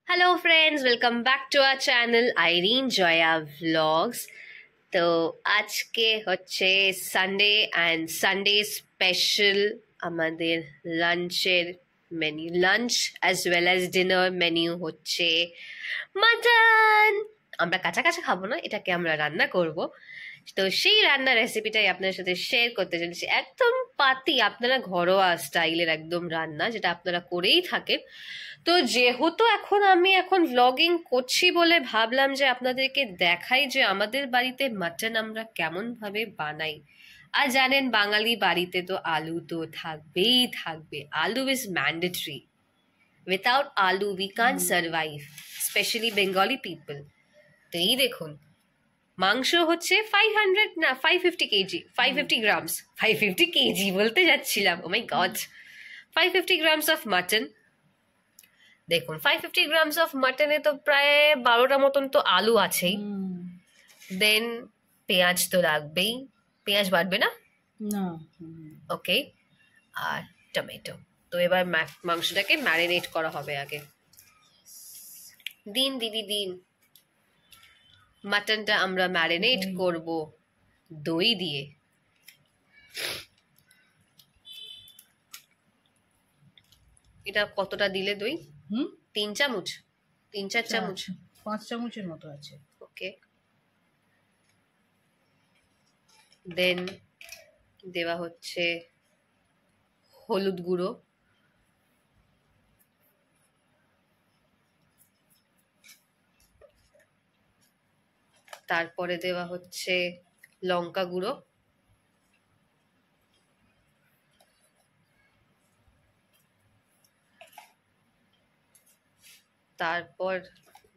Hello friends, welcome back to our channel Irene Jaya vlogs. তো আজকে হচ্ছে সানডে অ্যান্ড সানডে স্পেশাল আমাদের লাঞ্চের menu, lunch as well as dinner menu হচ্ছে mutton. আমরা কাঁচা কাঁচা খাবো না, এটাকে আমরা রান্না করব। তো সেই রান্নার রেসিপিটাই আপনাদের সাথে শেয়ার করতে চলেছি। একদম পাতি, আপনারা ঘরোয়া স্টাইলের একদম রান্না, যেটা আপনারা করেই থাকেন। তো যেহেতু আমি এখন ভ্লগিং করছি বলে ভাবলাম যে আপনাদেরকে দেখাই যে আমাদের বাড়িতে মাটন আমরা কেমন ভাবে বানাই। আর জানেন বাঙালি বাড়িতে তো আলু তো থাকবেই থাকবে, আলু ইজ ম্যান্ডেটরি। উইথাউট আলু we can't survive, specially Bengali people. তো এই দেখুন, মাংস হচ্ছে 500 না 550 কেজি, 550 গ্রামস, 550 কেজি বলতে যাচ্ছিলাম, ও মাই গড। 550 grams of mutton. দেখুন 550 গ্রামস অফ মাটনে তো প্রায় 12টা মতন তো আলু আছেই। দেন পেঁয়াজ তো লাগবেই, পেঁয়াজ বাটবে না? না। ওকে, আর টমেটো। তো এবার মাংসটাকে ম্যারিনেট করা হবে আগে। দিন দিদি দিন। মাটনটা আমরা ম্যারিনেট করব দই দিয়ে। এটা কতটা দিলে দই? 3 চামচ, 3-4 চামচ, 5 চামচের মতো আছে। ওকে। দেন দেওয়া হচ্ছে হলুদ গুঁড়ো, তারপরে দেওয়া হচ্ছে লঙ্কা গুঁড়ো, তারপর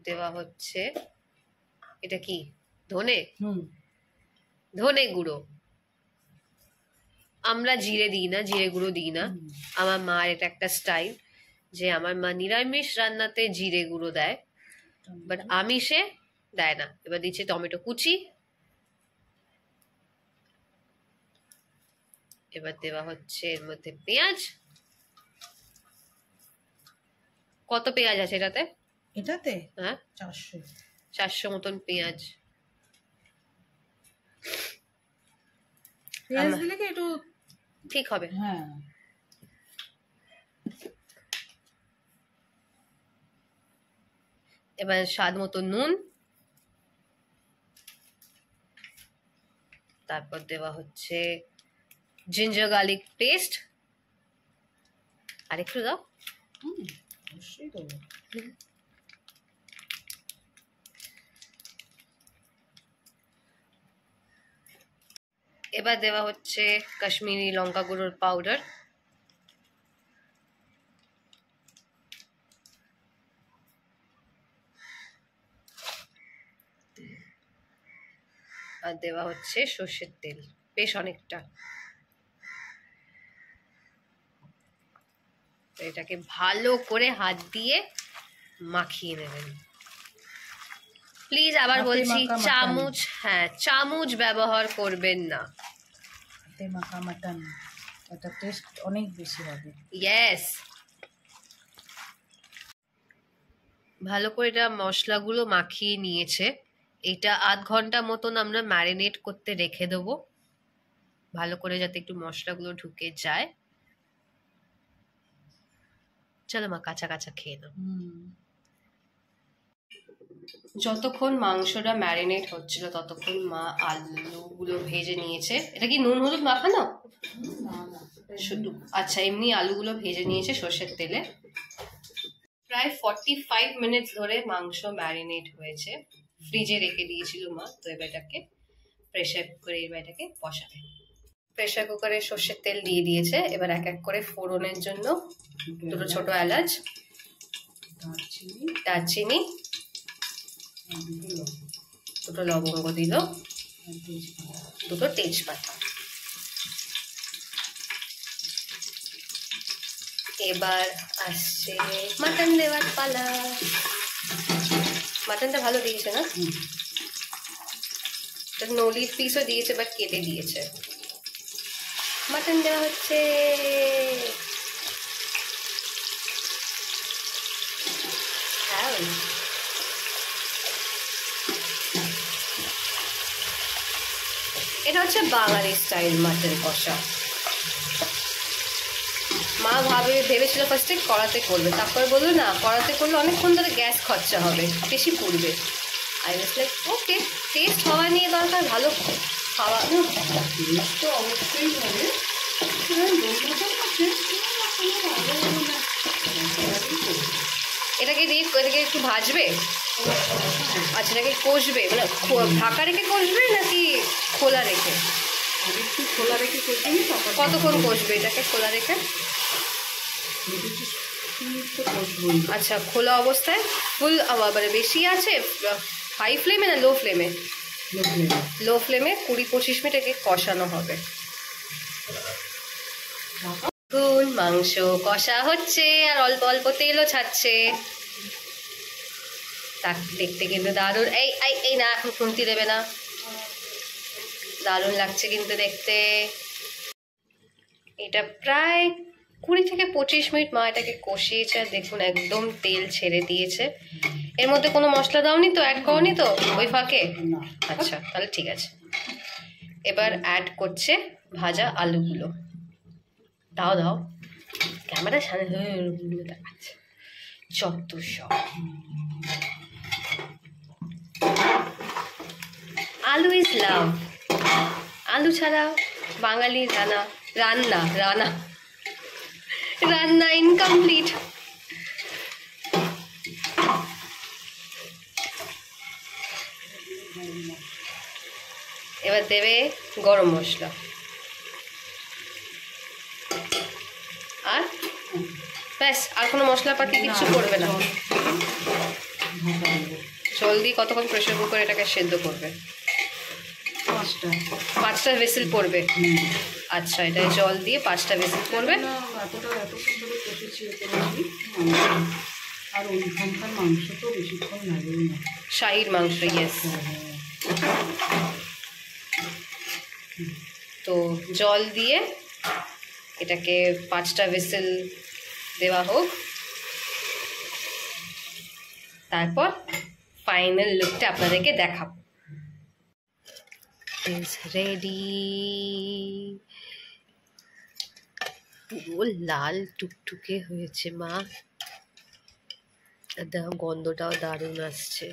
দেওয়া হচ্ছে এটা কি, ধনে ধনে গুঁড়ো। আমরা জিরে দিই না, জিরে গুঁড়ো দিই না। আমার মার এটা একটা স্টাইল যে আমার মা নিরামিষ রান্নাতে জিরে গুঁড়ো দেয়, বাট আমিষে দেয় না। এবার দিচ্ছে টমেটো কুচি, এবার দেওয়া হচ্ছে এর মধ্যে পেঁয়াজ। কত পেঁয়াজ আছে এটাতে? হ্যাঁ 400 মতন পেঁয়াজ। পেঁয়াজ দিলে কি একটু ঠিক হবে? হ্যাঁ। এবার স্বাদ মতো নুন, তারপর দেওয়া হচ্ছে জিঞ্জার গার্লিক পেস্ট। আর একটু দাও। অবশ্যই দেবো। এবার দেওয়া হচ্ছে কাশ্মীরি লঙ্কা গুঁড়োর পাউডার, আর দেওয়া হচ্ছে সর্ষের তেল, বেশ অনেকটা। এটাকে ভালো করে হাত দিয়ে মাখিয়ে নেবেন। প্লিজ আবার বলছি, চামচ, হ্যাঁ চামচ ব্যবহার করবেন না। হাতে মাখা মাটন, এটা টেস্ট অনেক বেশি হবে। ইয়েস। ভালো করে এটা মশলাগুলো মাখিয়ে নিয়েছে। এটা আধ ঘন্টা মতন আমরা ম্যারিনেট করতে রেখে দেবো, ভালো করে যাতে একটু মশলাগুলো ঢুকে যায়। চলো মা, কাঁচা কাঁচা খেয়ে নাও। যতক্ষণ মাংসটা ম্যারিনেট হচ্ছিল ততক্ষণ মা আলুগুলো ভেজে নিয়েছে। এটা কি নুন হলুদ মাখানো? শুধু আচ্ছা, এমনি আলুগুলো ভেজে নিয়েছে সর্ষের তেলে। প্রায় 45 মিনিটস ধরে মাংস ম্যারিনেট হয়েছে, ফ্রিজে রেখে দিয়েছিল মা। তো এবার এটাকে প্রেসার কুকারে এটাকে বসাবে। প্রেসার কুকারে সর্ষের তেল দিয়ে দিয়েছে। এবার এক এক করে ফোড়নের জন্য দুটো ছোট এলাচ, দারচিনি, দুটো লবঙ্গ দিল, দুটো তেজপাতা। এবার আসছে মাটন দেওয়ার পালা। মাটনটা ভালো দিয়েছে না? নলির পিসও দিয়েছে, বাট কেটে দিয়েছে। মাটন দেওয়া হচ্ছে। হ্যাঁ এটা হচ্ছে বাঙালি স্টাইল মাটন কষা। মা ভেবেছিল ফার্স্টে কড়াতে করবে, তারপরে বললো না, কড়াতে করলে অনেকক্ষণ ধরে গ্যাস খরচা হবে, বেশি পুড়বে। I was like okay, test হওয়া নিয়ে দরকার, ভালো খাওয়া তো অবশ্যই হবে। এটাকে দিয়ে এটাকে একটু ভাজবে, আচ্ছা এটাকে কষবে, মানে ঢাকা রেখে কষবে নাকি খোলা রেখে? একটু খোলা রেখে কষে নিই, তারপর কতক্ষণ কষবে এটাকে খোলা রেখে? তো কষবই। আচ্ছা, খোলা অবস্থায় ফুল মানে বেশি আছে, হাই ফ্লেমে না লো ফ্লেমে? লো ফ্লেমে 20-25 মিনিট একে কষানো হবে। ফুল মাংস কষা হচ্ছে আর অল্প অল্প তেলও ছাড়ছে। তা দেখতে কিন্তু দারুণ। এই এই এই না, এখন খুন্তি দেবে না। দারুণ লাগছে কিন্তু দেখতে। এটা প্রায় 20-25 মিনিট মা এটাকে কষিয়েছে, আর দেখুন একদম তেল ছেড়ে দিয়েছে। এর মধ্যে কোনো মশলা দাওনি তো, অ্যাড করনি তো ওই ফাঁকে? আচ্ছা, তাহলে ঠিক আছে। এবার অ্যাড করছে ভাজা আলুগুলো। দাও দাও, ক্যামেরা সামনে দেখাচ্ছে যত সব। আলু ইজ লাভ। আলু ছাড়া বাঙালি রান্না ইনকমপ্লিট। এবার দেবে গরম মশলা, আর ব্যাস, আর কোনো মশলাপাতি কিছু করবে না। জলদি কতক্ষণ প্রেশার কুকার এটাকে সেদ্ধ করবে? 5টা হুইসেল পড়বে। আচ্ছা, এটা জল দিয়ে 5টা হুইসেল পড়বে। আর ওইখানকার মাংস তো বেশিক্ষণ লাগেই না, শাহির মাংস, ইয়েস। তো জল দিয়ে এটাকে 5টা হুইসেল দেওয়া হোক, তারপর ফাইনাল লুকটা আপনাদেরকে দেখাবো। Is ready. পুরো লাল টুকটুকে হয়েছে মা, গন্ধটাও দারুণ আসছে।